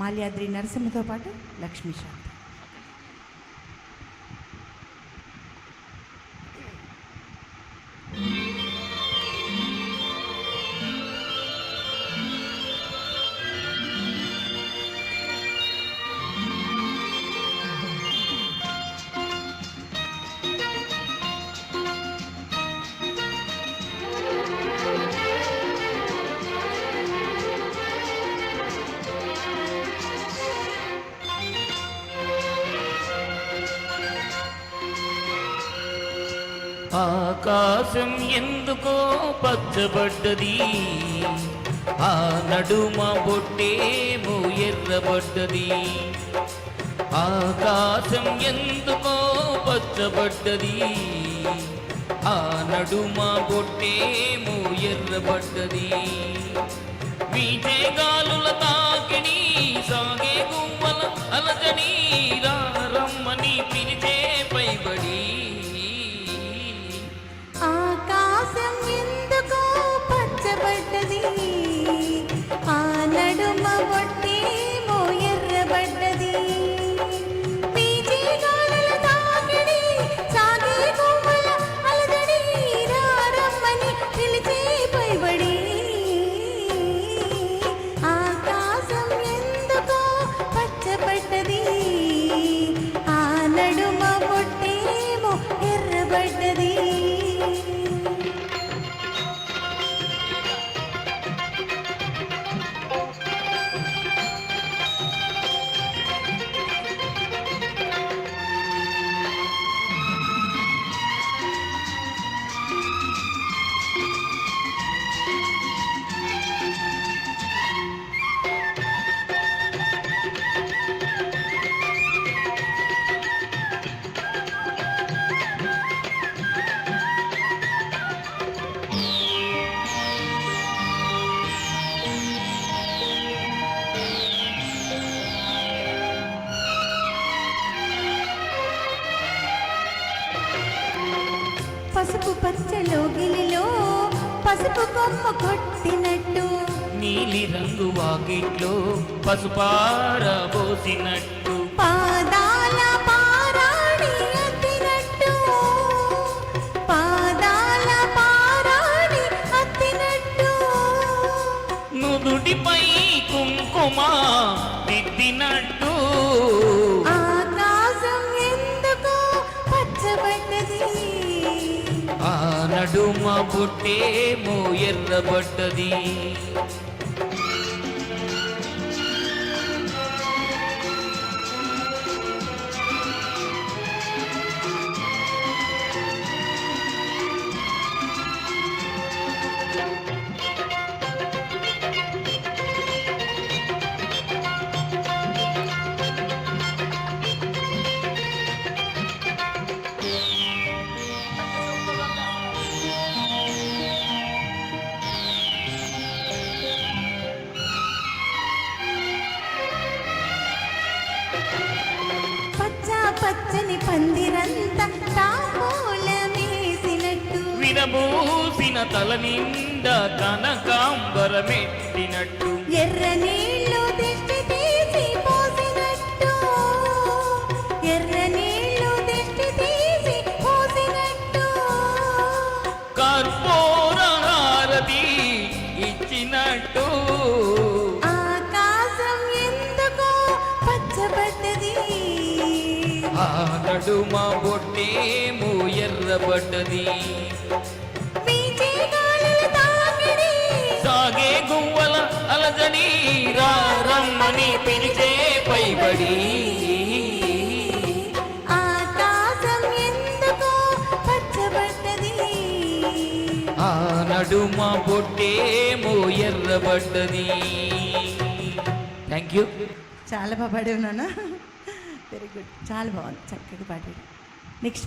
మాల్యాద్రి నరసింహతో పాటు లక్ష్మీశాంతి. ఆకాశం ఎందుకో పచ్చబడ్డది, ఆ నడుమ బొట్టేమో ఎర్రబడ్డది. ఆకాశం ఎందుకో పచ్చబడ్డది, ఆ నడుమ బొట్టేమో ఎర్రబడ్డది. వీచే గాలుల తాకిడి, సాగే గుమ్మల అలజడి, రమ్మని పిలిచే పైబడి. ఆకాశం ఎందుకో పచ్చబడ్డది, ఆ నడుమ బొట్టేమో ఎర్రబడ్డది. వీచే గాలుల తాకిడి, సాగే గుమ్మల అలజడి, రమ్మని పిలిచే పైబడి. ఆకాశం ఎందుకో పచ్చబడ్డది, ఆ నడుమ బొట్టేమో ఎర్రబడ్డది. పసుపు పచ్చలో గిలిలో పసుపు కొమ్మ కొట్టినట్టు, నీలి రంగు వాకిట్లో పసుపారబోసినట్టు, పాదాల పారాణి అద్దినట్టు, పాదాల పారాణి అద్దినట్టు. నుదుటిపై కుంకుమ దిద్దినట్టు. ఆకాశం ఎందుకో పచ్చబడ్డది, ఆ నడుమ బొట్టేమో ఎర్రబడ్డది. పచ్చని పందిరంతా తాంబూలమేసినట్టు, విరబూసిన తల నిండా కనకాంబరమెట్టినట్టు. ఎర్ర నీళ్ళు దిష్టి తీసి పోసినట్టు, ఎర్ర నీళ్ళు దిష్టి తీసి పోసినట్టు. కర్పూర హారతి ఇచ్చినట్టు. ఆకాశం ఎందుకో పచ్చబడ్డది, ఆ నడుమ బొట్టేమో ఎర్రబడ్డది. వీచే గాలుల తాకిడి, సాగే గువ్వల అలజడి, రమ్మని పిలిచే పైబడి. ఆకాశం ఎందుకో పచ్చబడ్డది, ఆ నడుమ బొట్టేమో ఎర్రబడ్డది. Thank you. చాలా బాగా పాడావు నాన్న, వెరీ గుడ్, చాలా బాగుంది, చక్కగా పాడాడు. నెక్స్ట్